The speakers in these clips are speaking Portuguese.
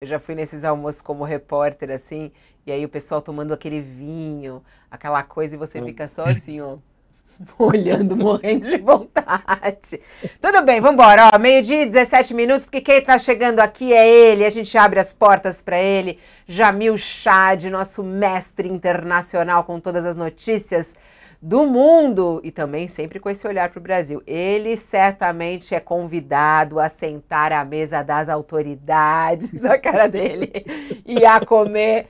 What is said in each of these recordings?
Eu já fui nesses almoços como repórter, assim, e aí o pessoal tomando aquele vinho, aquela coisa, e você fica só assim, ó, olhando, morrendo de vontade. Tudo bem, vamos embora. Ó, meio-dia e 17 minutos, porque quem está chegando aqui é ele. A gente abre as portas para ele. Jamil Chad, nosso mestre internacional com todas as notícias do mundo e também sempre com esse olhar para o Brasil. Ele certamente é convidado a sentar à mesa das autoridades, a cara dele, e a comer.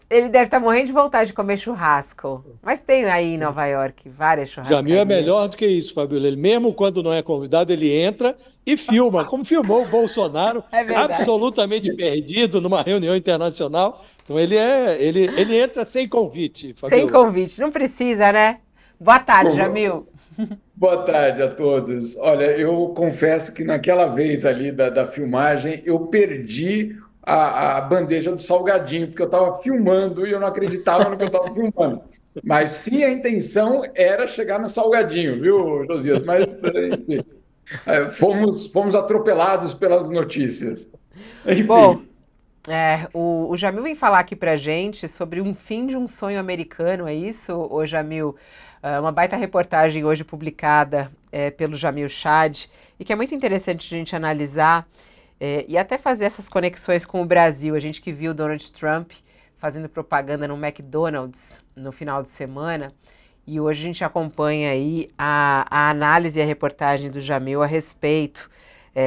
Ele deve estar morrendo de vontade de comer churrasco. Mas tem aí em Nova York várias Jamil é melhor churrascarias. do que isso, Fabiola. Ele, mesmo quando não é convidado, ele entra e filma, como filmou o Bolsonaro, É verdade. absolutamente perdido numa reunião internacional. Então ele entra sem convite, Sem Fabiola. convite. Não precisa, né? Boa tarde, Como- Jamil. Boa tarde a todos. Olha, eu confesso que naquela vez ali da filmagem eu perdi a bandeja do salgadinho, porque eu estava filmando e eu não acreditava no que eu estava filmando. Mas sim, a intenção era chegar no salgadinho, viu, Josias? Mas, enfim, fomos atropelados pelas notícias. Bom, Enfim. o Jamil vem falar aqui pra gente sobre um fim de um sonho americano, é isso, ô Jamil? Uma baita reportagem hoje publicada pelo Jamil Chad e que é muito interessante a gente analisar e até fazer essas conexões com o Brasil. A gente que viu Donald Trump fazendo propaganda no McDonald's no final de semana e hoje a gente acompanha aí a análise e a reportagem do Jamil a respeito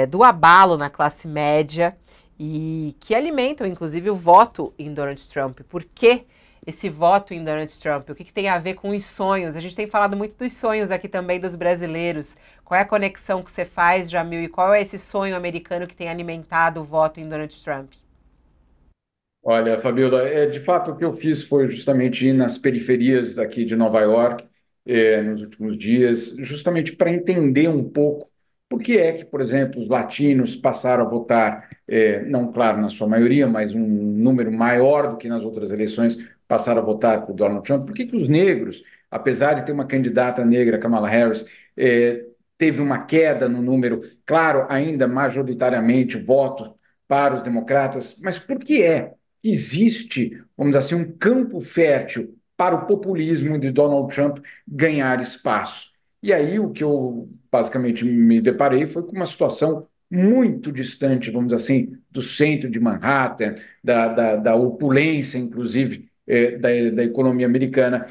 do abalo na classe média e que alimentam, inclusive, o voto em Donald Trump. Por que esse voto em Donald Trump? O que, que tem a ver com os sonhos? A gente tem falado muito dos sonhos aqui também dos brasileiros. Qual é a conexão que você faz, Jamil, e qual é esse sonho americano que tem alimentado o voto em Donald Trump? Olha, Fabiola, de fato o que eu fiz foi justamente ir nas periferias aqui de Nova York, nos últimos dias, justamente para entender um pouco por que é que, por exemplo, os latinos passaram a votar, não, claro, na sua maioria, mas um número maior do que nas outras eleições, passaram a votar por Donald Trump. Por que que os negros, apesar de ter uma candidata negra, Kamala Harris, teve uma queda no número, claro, ainda majoritariamente votos para os democratas, mas por que é? Existe, vamos dizer assim, um campo fértil para o populismo de Donald Trump ganhar espaço. E aí o que eu basicamente me deparei foi com uma situação muito distante, vamos dizer assim, do centro de Manhattan, da opulência, inclusive, da economia americana.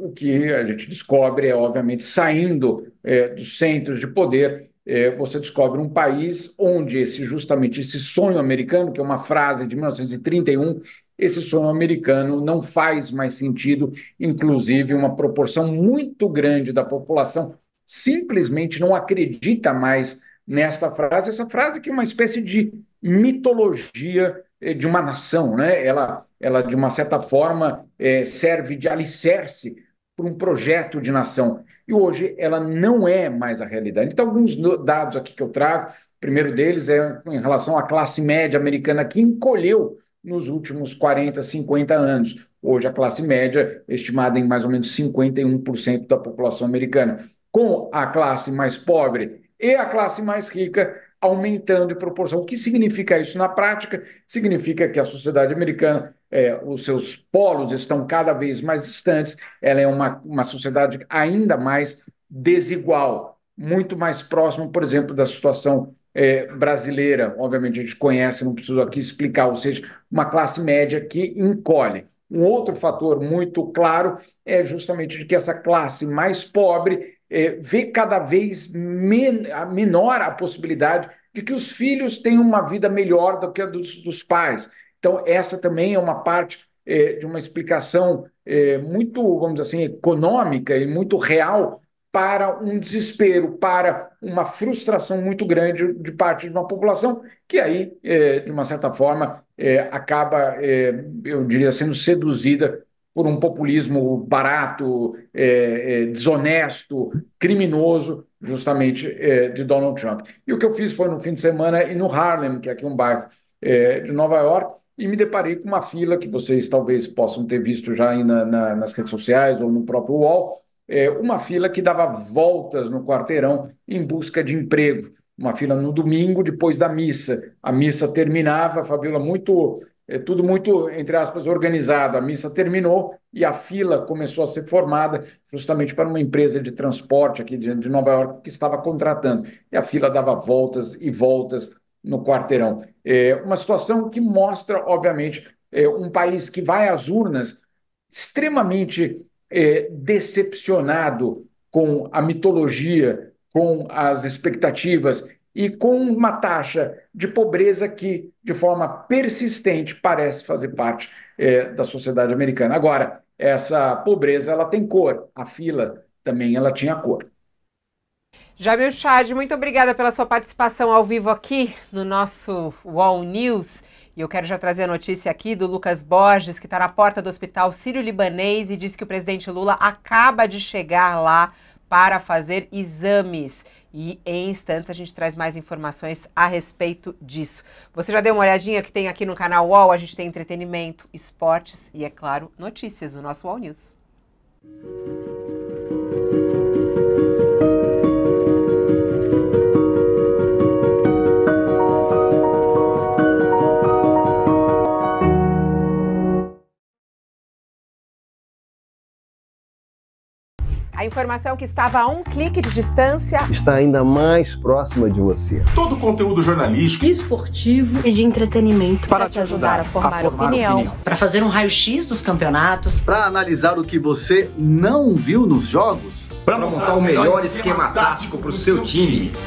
O que a gente descobre é, obviamente, saindo dos centros de poder, você descobre um país onde justamente esse sonho americano, que é uma frase de 1931, esse sonho americano não faz mais sentido, inclusive uma proporção muito grande da população simplesmente não acredita mais nesta frase, essa frase que é uma espécie de mitologia de uma nação, né? Ela de uma certa forma serve de alicerce para um projeto de nação. E hoje ela não é mais a realidade. Então, alguns dados aqui que eu trago. O primeiro deles é em relação à classe média americana, que encolheu nos últimos 40, 50 anos. Hoje, a classe média é estimada em mais ou menos 51% da população americana, com a classe mais pobre e a classe mais rica aumentando em proporção. O que significa isso na prática? Significa que a sociedade americana, os seus polos estão cada vez mais distantes, ela é uma sociedade ainda mais desigual, muito mais próxima, por exemplo, da situação brasileira. Obviamente, a gente conhece, não preciso aqui explicar, ou seja, uma classe média que encolhe. Um outro fator muito claro é justamente de que essa classe mais pobre vê cada vez menor a possibilidade de que os filhos tenham uma vida melhor do que a dos pais. Então, essa também é uma parte de uma explicação muito, vamos dizer assim, econômica e muito real para um desespero, para uma frustração muito grande de parte de uma população que aí, de uma certa forma, acaba, eu diria, sendo seduzida por um populismo barato, desonesto, criminoso, justamente de Donald Trump. E o que eu fiz foi no fim de semana ir no Harlem, que é aqui um bairro de Nova York, e me deparei com uma fila que vocês talvez possam ter visto já aí nas redes sociais ou no próprio UOL, uma fila que dava voltas no quarteirão em busca de emprego. uma fila no domingo, depois da missa. A missa terminava, Fabiola, tudo muito, entre aspas, organizado. A missa terminou e a fila começou a ser formada justamente para uma empresa de transporte aqui de Nova York que estava contratando. E a fila dava voltas e voltas no quarteirão. Uma situação que mostra, obviamente, um país que vai às urnas extremamente decepcionado com a mitologia, com as expectativas e com uma taxa de pobreza que, de forma persistente, parece fazer parte da sociedade americana. Agora, essa pobreza ela tem cor, a fila também ela tinha cor. Jamil Chad, muito obrigada pela sua participação ao vivo aqui no nosso UOL News. E eu quero já trazer a notícia aqui do Lucas Borges, que está na porta do Hospital Sírio-Libanês e diz que o presidente Lula acaba de chegar lá para fazer exames. E em instantes a gente traz mais informações a respeito disso. Você já deu uma olhadinha que tem aqui no canal UOL? A gente tem entretenimento, esportes e, é claro, notícias no nosso UOL News. A informação que estava a um clique de distância está ainda mais próxima de você. Todo o conteúdo jornalístico, esportivo e de entretenimento para te ajudar a formar opinião. Para fazer um raio-x dos campeonatos. Para analisar o que você não viu nos jogos. para montar o melhor esquema tático para o seu time.